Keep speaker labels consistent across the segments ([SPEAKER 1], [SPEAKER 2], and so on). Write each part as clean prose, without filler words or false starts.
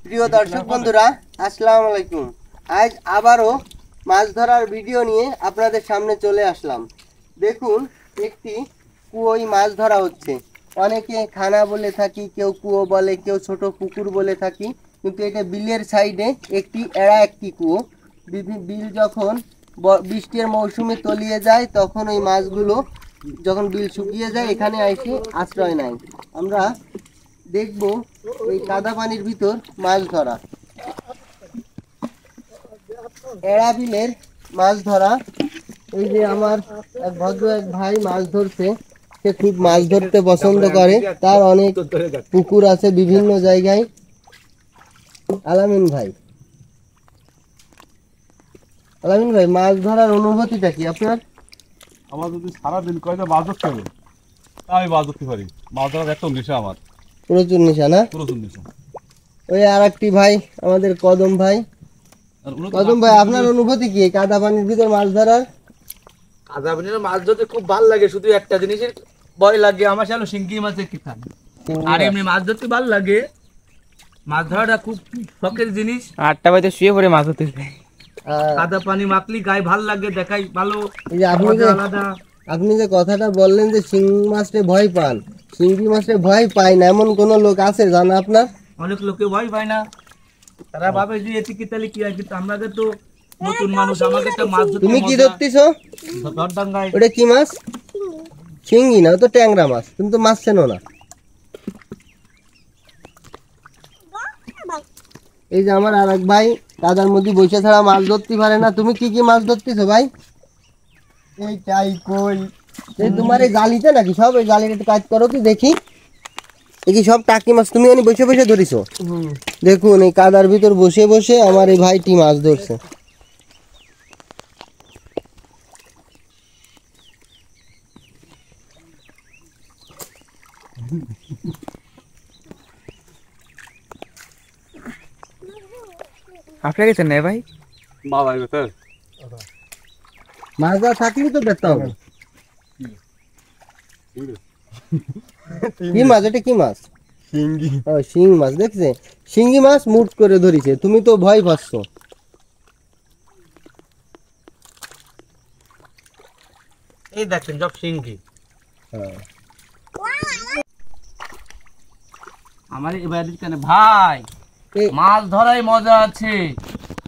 [SPEAKER 1] প্রিয় দর্শক বন্ধুরা, আসসালামু আলাইকুম। আজ আবারও মাছ ধরার ভিডিও নিয়ে আপনাদের সামনে চলে আসলাম। দেখুন, একটি কুয়োয় মাছ ধরা হচ্ছে। অনেকে খানা বলে থাকি, কেউ কুয়ো বলে, কেউ ছোট পুকুর বলে থাকি, কিন্তু এটা বিলের সাইডে একটি কুয়ো। বিল যখন বৃষ্টির মৌসুমে তলিয়ে যায়, তখন ওই মাছগুলো যখন বিল শুকিয়ে যায় এখানে এসে আশ্রয় নেয়। আমরা দেখব এই কাদা পানির ভিতর মাছ ধরা, এড়া বিলের মাছ ধরা। এই যে আমার এক ভাই মাছ ধরছে, সে খুব মাছ ধরতে পছন্দ করে, তার অনেক পুকুর আছে বিভিন্ন জায়গায়। আলামিন ভাই, মাছ ধরার অনুভূতিটা কি আপনার?
[SPEAKER 2] আমার যদি সারাদিন কয়টা মাছ ধরতে হবে আমি মাছ ধরতে পারি। মাছ ধরার একটা নেশা আমার,
[SPEAKER 1] প্রচুর নেশা না?
[SPEAKER 2] প্রচুর নেশা।
[SPEAKER 1] ওই আর একটি ভাই আমাদের কদম ভাই, আপনার অনুভূতি কি কাদা পানির ভিতর মাছ ধরার?
[SPEAKER 3] কাদা পানির মাছ ধরতে খুব ভালো লাগে, শুধু একটা জিনিসের ভয় লাগে আমার, সেটা শিঙ্গি মাছের কিতান। আর এমনি মাছ ধরতে ভালো লাগে, মাছ ধরাটা খুব শখের জিনিস। 8টা বাজে শুয়ে পড়ে মাছ ধরতে কাদা পানি মাখলি গায়ে ভালো লাগে, দেখাই ভালো।
[SPEAKER 1] এই যে আপনি যে কথাটা বললেন যে শিঙ্গি মাছটা ভয় পান, শিঙ্গি মাছটা ভয় পায় না এমন কোন লোক আছে জানা আপনার?
[SPEAKER 3] অনেক লোকে ভয় পায় না, তারা ভাবে যে এটি কি তাহলে কি হয়, কিন্তু আমাদের তো নতুন মানুষ, আমাকে তো মাছ ধরতে।
[SPEAKER 1] তুমি কি ধরতেছো? ওটা কি মাছ? শিঙ্গি না, ও তো ট্যাংরা মাছ। তুমি তো মাছ চেনো না। এই যে আমার আর এক ভাই কাদার মধ্যে বসে ছাড়া মাছ ধরতে পারে না। তুমি কি কি মাছ ধরতেছো ভাই? এইটাই কই তোমার এই জালিতে নাকি সব? এই জালির একটু কাজ করো তো দেখি। এই সব টাকি মাছ তুমি অনেক বসে বসে ধরিছো? দেখুন, এই কাদার ভিতর বসে বসে আমার এই ভাইটি মাছ ধরছে।
[SPEAKER 3] আপনার কাছে নেই ভাই?
[SPEAKER 2] মাছ আসবে
[SPEAKER 1] মাছ ধরা থাকলেই তো দেখতে হবে। কি মাছ এটা? কি মাছ? শিঙ্গি। ও, শিং মাছ। দেখছে, শিঙ্গি মাছ মুট করে ধরিছে, তুমি তো ভয় পাচ্ছ।
[SPEAKER 3] এই দেখেন সব শিঙ্গি। আমার এবার ভাই মাছ ধরাই মজা আছে,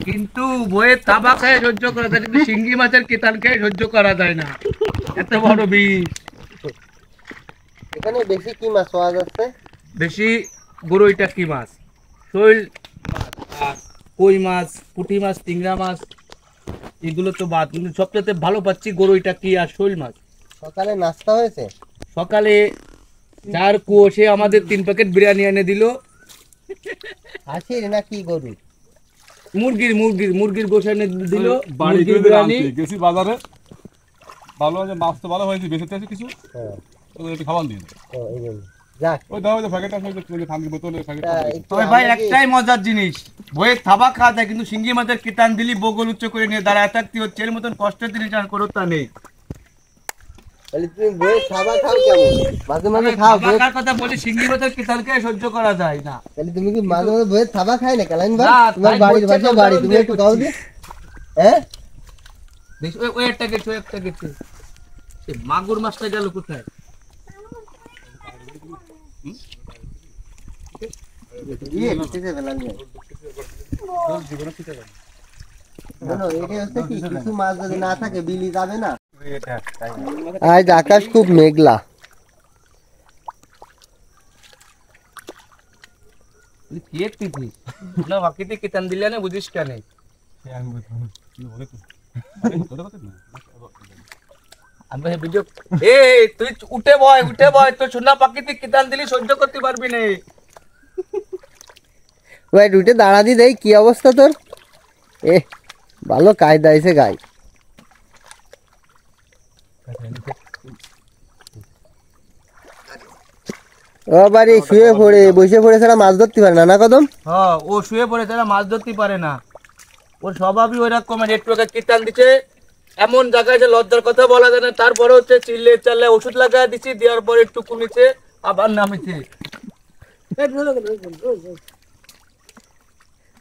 [SPEAKER 3] কিন্তু বইয়ের তাবা খেয়ে সহ্য করা যায়, কিন্তু শিঙ্গি মাছের কিতান খেয়ে সহ্য করা যায় না, এত বড় বিষ।
[SPEAKER 1] এখানে বেশি কি মাছ পাওয়া যাচ্ছে?
[SPEAKER 3] বেশি গরইটা কি মাছ, শৈল, কই মাছ, পুঁটি মাছ, টিংরা মাছ, এগুলো তো বাদ, কিন্তু সবচেয়ে ভালো পাচ্ছি গরইটা কি আর শৈল মাছ।
[SPEAKER 1] সকালে নাস্তা হয়েছে?
[SPEAKER 3] সকালে যার কুয়ো সে আমাদের 3 প্যাকেট বিরিয়ানি এনে দিল।
[SPEAKER 1] হাসির না কি গরু?
[SPEAKER 3] মুরগির গোশ এনে দিল।
[SPEAKER 2] বাড়িতে বিরিয়ানি গেছি বাজারে, ভালো আছে মাছ তো ভালো হয়েছে, বেঁচে আছে কিছু। হ্যাঁ, তো একটু খাবার দিন। ওই দাও, ওই প্যাকেট আছে, ওই ঠান্ডা বোতলে প্যাকেট।
[SPEAKER 3] ওই ভাই একটাই মজার জিনিস, বইয়ের থাবা খাওয়া যায়, কিন্তু শিঙ্গি মাছের কিতান দিলি বগল উচ্চ করে নিয়ে দাঁড়ায় থাকতে হচ্ছে, এর মতন কষ্টের জিনিস আর করো তা নেই।
[SPEAKER 1] তুমি বইয়ের খাবার খাও কেমন? মাঝে মাঝে খাও।
[SPEAKER 3] খাবার কথা বলি, শিঙ্গি মাছের কিতানকে সহ্য করা যায় না।
[SPEAKER 1] তাহলে তুমি কি মাঝে মাঝে বইয়ের খাবার খাই না কালাইন ভাই? তোমার বাড়ির বাসা বাড়ি, তুমি একটু খাও দি। হ্যাঁ,
[SPEAKER 3] দেখ ওই একটা গেছে, সে মাগুর মাছটা গেল কোথায়?
[SPEAKER 1] আজ আকাশ খুব মেঘলা।
[SPEAKER 3] কিতান দিলে না বুঝিস কেন? তুই উঠে বয়, তোর সোনা প্রাকৃতিক কিতান দিলি সহ্য করতে পারবি না।
[SPEAKER 1] ভাই উঠে দাঁড়া দি দেই, কি অবস্থা তোর? ভালো কায়দা আছে গাই। ও বাড়ি শুয়ে পড়ে বসে পড়ে ছাড়া মাছ ধরতে পারে না, না কদম?
[SPEAKER 3] হ্যাঁ, ও শুয়ে পড়ে ছাড়া মাছ ধরতে পারে না, ওর স্বভাবই ওই রকম। একটু কিতান দিচ্ছে এমন জায়গায় যে লজ্জার কথা বলা যায় না, তারপরে হচ্ছে চিল্লে চাল্লে ওষুধ লাগা দিচ্ছি, দেওয়ার পরে একটু কমিছে আবার নামিছে।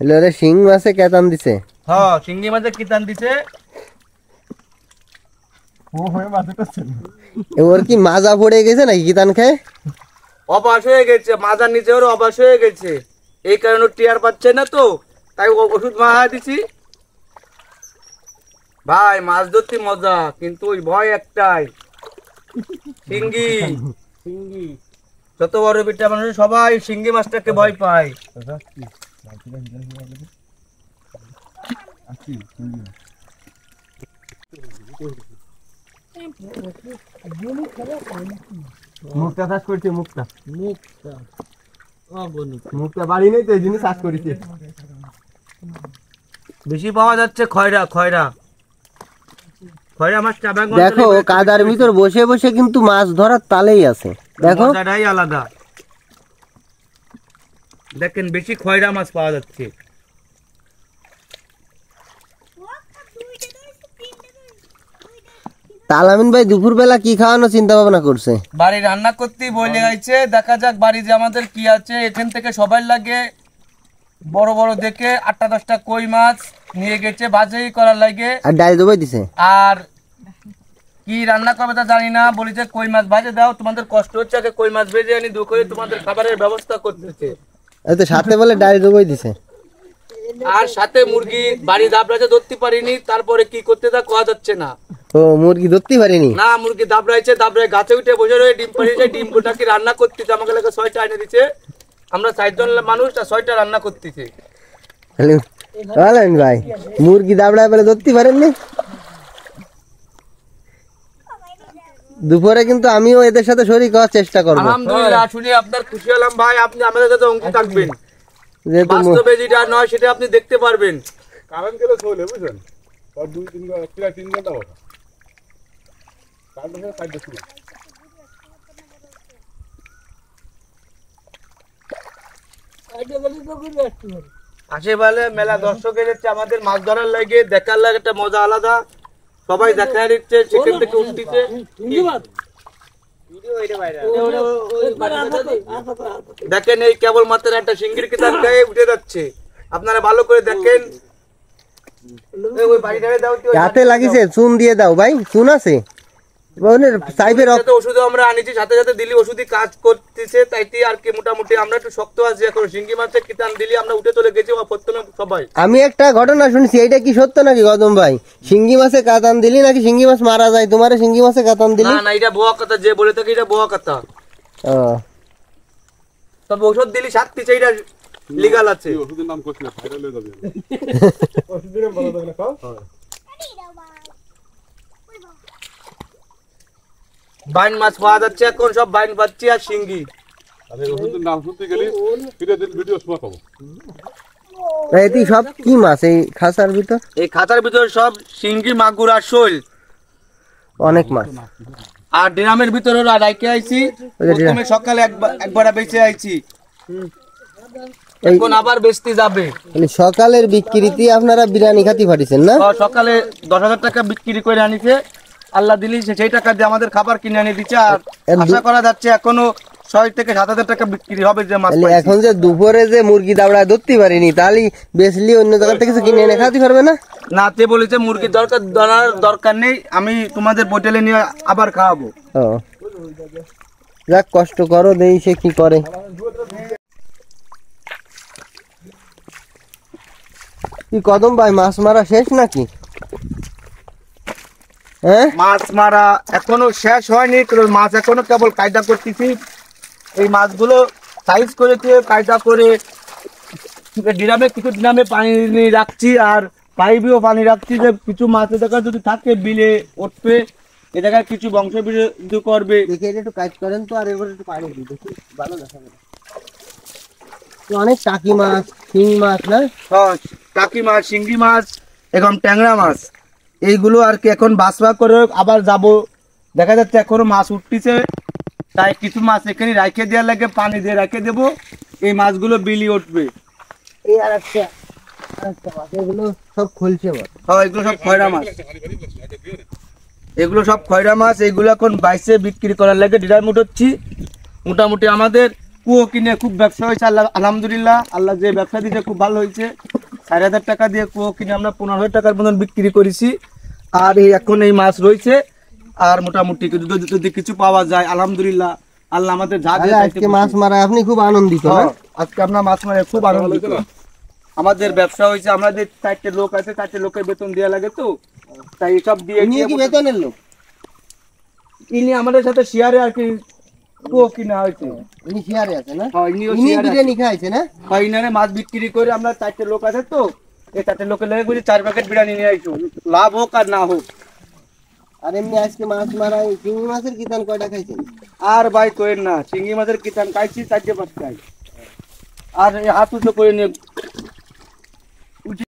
[SPEAKER 1] এলে শিং মাছে কেতান দিছে।
[SPEAKER 3] হ্যাঁ শিঙ্গি মাছের কিতান দিছে।
[SPEAKER 1] ওর কি মাজা পড়ে গেছে নাকি কিতান খেয়ে?
[SPEAKER 3] অবাস হয়ে গেছে, মাজার নিচে ওর অবাস হয়ে গেছে, এই কারণে টিয়ার পাচ্ছে না, তো তাই ওষুধ মারা দিছি। ভাই মাছ ধরতে মজা, কিন্তু ওই ভয় একটাই, শিঙ্গি। যত বড় বিটা মানুষ সবাই শিঙ্গি মাছটাকে ভয় পায়।
[SPEAKER 1] মুখটা চাষ করছে, মুখটা বাড়ি নেই তো এই জন্য চাষ করেছে।
[SPEAKER 3] বেশি পাওয়া যাচ্ছে খয়রা মাছটা।
[SPEAKER 1] দেখো কাদার ভিতর বসে বসে কিন্তু মাছ ধরার তালেই আছে, দেখো
[SPEAKER 3] মজাটাই আলাদা। দেখেন বেশি খয়রা মাছ পাওয়া যাচ্ছে।
[SPEAKER 1] তালামিন ভাই দুপুর বেলা কি খাওয়ানো চিন্তা ভাবনা করছে?
[SPEAKER 3] বাড়ি রান্না করতেই বলে গেছে, দেখা যাক বাড়ি যে আমাদের কি আছে। এখান থেকে সবাই লাগে বড় বড় দেখে 8-10টা কই মাছ নিয়ে গেছে, বাজাই করার লাগে।
[SPEAKER 1] আর ডাল দেবই দিছে।
[SPEAKER 3] আর কি রান্না করবে তা জানি না, বলেছে কই মাছ ভাজে দাও, তোমাদের কষ্ট হচ্ছে, আগে কই মাছ ভেজে আনি দু করে তোমাদের খাবারের ব্যবস্থা করতেছে।
[SPEAKER 1] এই তো সাথে বলে ডাল দেবই দিছে।
[SPEAKER 3] আর সাথে মুরগি বাড়ি দাবড়াইছে, ধরতে পারিনি, তারপরে কি করতে তা কোয়া যাচ্ছে না।
[SPEAKER 1] ও মুরগি ধরতে পারিনি?
[SPEAKER 3] না, মুরগি দাবড়াইছে, দাবড়ায় গাছে উঠে বসে রয়ে ডিম পাড়িয়েছে, ডিমটা কি রান্না করতেছে, আমাকে লাগে 6টা এনে দিচ্ছে। আমরা 4 জন মানুষ, 6টা রান্না করতেছে।
[SPEAKER 1] তালামিন ভাই মুরগি দাবড়ায় বলে ধরতে পারেননি? দুপুরে কিন্তু আমিও এদের সাথে শরীক হওয়ার চেষ্টা করবো।
[SPEAKER 3] আলহামদুলিল্লাহ, শুনে আপনার খুশি হলাম ভাই। আপনি আমাদের সাথে অংশ থাকবেন,
[SPEAKER 1] যেহেতু
[SPEAKER 3] বাস্তবে যেটা নয় সেটা আপনি দেখতে পারবেন।
[SPEAKER 2] কারণ গেলে চলে বুঝলেন, 2-3 ঘন্টা কথা কারণ সাইড দেখুন।
[SPEAKER 3] আশেপাশে মেলা দর্শক এসেছে আমাদের মাছ ধরার লাগে, দেখার লাগে একটা মজা আলাদা। সবাই দেখা দিচ্ছে, সেখান থেকে উঠতেছে। দেখেন এই কেবল মাত্র একটা শিঙ্গির কিতাব গায়ে উঠে যাচ্ছে, আপনারা ভালো করে দেখেন। ওই বাড়িটারে দাও,
[SPEAKER 1] হাতে লাগিছে, চুন দিয়ে দাও ভাই, চুন আছে
[SPEAKER 3] ওষুধ আমরা আনিছি, সাথে সাথে দিলি ওষুধই কাজ করতেছে, তাইতে আর কি মোটামুটি আমরা একটু শক্ত আছি এখন। শিঙ্গি মাছের কিতান দিলি আমরা উঠে চলে গেছি প্রথমে সবাই।
[SPEAKER 1] আমি একটা ঘটনা শুনছি, এইটা কি সত্য নাকি গৌতম ভাই? শিঙ্গি মাছে কাতান দিলি নাকি শিঙ্গি মাছ মারা যায়? তোমার শিঙ্গি মাছে কাতান দিলি?
[SPEAKER 3] না, এটা বোয়া কথা, যে বলে থাকে এটা বোয়া কথা। তবে ওষুধ দিলি শাস্তি সেইটা লিগাল আছে।
[SPEAKER 2] ওষুধের নাম কইছ না, ভাইরাল হয়ে যাবে। ওষুধের নাম বলা যাবে না।
[SPEAKER 3] বাইন মাছ পাওয়া যাচ্ছে এখন, সব বাইন পাচ্ছি আর শিঙ্গি।
[SPEAKER 2] আরে ওষুধের নাম শুনতে গেলে ফিরে দিন ভিডিও সময় পাবো।
[SPEAKER 1] এটি সব কি মাছ এই খাঁচার ভিতর?
[SPEAKER 3] এই খাতার ভিতর সব শিঙ্গি, মাগুর আর শোল,
[SPEAKER 1] অনেক মাছ।
[SPEAKER 3] আর ড্রামের ভিতরে রাইখে আইছি, প্রথমে সকালে একবার বেঁচে আইছি, এখন আবার বেচতে যাবে।
[SPEAKER 1] সকালের বিক্রিতে আপনারা বিরিয়ানি খাতি পাঠিয়েছেন না?
[SPEAKER 3] সকালে 10,000 টাকা বিক্রি করে আনিছে, আল্লাহ দিলি সেই টাকা দিয়ে আমাদের খাবার কিনে এনে দিচ্ছে। আর আশা করা যাচ্ছে এখনো 6 থেকে 7,000 টাকা বিক্রি হবে যে মাছ।
[SPEAKER 1] এখন যে দুপুরে যে মুরগি দাবড়ায় ধরতে পারিনি, তাহলে বেচলি অন্য জায়গা থেকে কিছু কিনে এনে খাতে পারবে না?
[SPEAKER 3] না, তে বলেছে মুরগির দরকার নেই, আমি তোমাদের হোটেলে নিয়ে আবার খাওয়াবো।
[SPEAKER 1] যাক, কষ্ট করো, দেই সে কি করে। কি কদম ভাই, মাছ মারা শেষ নাকি? হ্যাঁ,
[SPEAKER 3] মাছ মারা এখনো শেষ হয়নি, মাছ এখনো কেবল কায়দা করতেছি। এই মাছগুলো সাইজ করেছে কায়দা করে, ড্রামে কিছু ড্রামে পানি রাখছি, আর পাইপেও পানি রাখছি, যে কিছু মাছ দেখা যদি থাকে বিলে উঠবে, এ জায়গায় কিছু বংশ বৃদ্ধি করবে।
[SPEAKER 1] দেখে একটু কাজ করেন তো, আর এবার একটু পানি দিই, দেখি ভালো দেখা যাবে। অনেক টাকি মাছ, শিং মাছ না?
[SPEAKER 3] টাকি মাছ, শিঙ্গি মাছ, এখন ট্যাংরা মাছ, এইগুলো আর কি এখন বাছবা করে আবার যাব। দেখা যাচ্ছে এখনো মাছ উঠতেছে, তাই কিছু মাছ এখানে রাখে দেওয়ার লাগে, পানি দিয়ে রেখে দেবো, এই মাছগুলো বিলি উঠবে।
[SPEAKER 1] এই আর একটা মাছ, এগুলো সব খুলছে মাছ।
[SPEAKER 3] এগুলো সব খয়রা মাছ, এগুলো সব খয়রা মাছ। এইগুলো এখন 22-এ বিক্রি করার লাগে ড্রাম উঠছি। মোটামুটি আমাদের কুয়ো কিনে খুব ব্যবসা হয়েছে, আলহামদুলিল্লাহ, আল্লাহ যে ব্যবসা দিতে খুব ভালো হয়েছে। 4,000 টাকা দিয়ে কুয়ো কিনে আমরা 15,000 টাকার মতন বিক্রি করেছি। আর এখন এই মাছ রয়েছে, আর মোটামুটি যদি কিছু পাওয়া যায় আলহামদুলিল্লাহ, আল্লাহ আমাদের যা
[SPEAKER 1] তাহলে
[SPEAKER 3] দিয়ে
[SPEAKER 1] আজকে মাছ মারা আপনি খুব আনন্দিত না?
[SPEAKER 3] আজকে আমরা মাছ মারে খুব আনন্দিত। আমাদের ব্যবসা হয়েছে, আমাদের 4টে লোক আছে, 4টে লোকের বেতন দেওয়া লাগে, তো তাই সব দিয়ে
[SPEAKER 1] উনি কি বেতনের লোক?
[SPEAKER 3] ইনি আমাদের সাথে শেয়ারে আর কি কুয়ো কিনা হয়েছে।
[SPEAKER 1] উনি শেয়ারে আছে না?
[SPEAKER 3] হ্যাঁ, ইনিও
[SPEAKER 1] ইনি
[SPEAKER 3] share
[SPEAKER 1] বিরিয়ানি খাইছে না?
[SPEAKER 3] হয় ইনারে মাছ বিক্রি করে আমরা 4টে লোক আছে, তো এই 4টে লোকের লেগে বলি 4 প্যাকেট বিরিয়ানি নিয়ে আইছো, লাভ হোক আর না হোক।
[SPEAKER 1] আর এমনি আজকে মাছ মারা চিংড়ি মাছের কিতান কয়টা খাইছেন?
[SPEAKER 3] আর ভাই তোর না, চিংড়ি মাছের কিতান খাইছি 4টে 5টায়। আর এই হাত উঁচু করে নিয়ে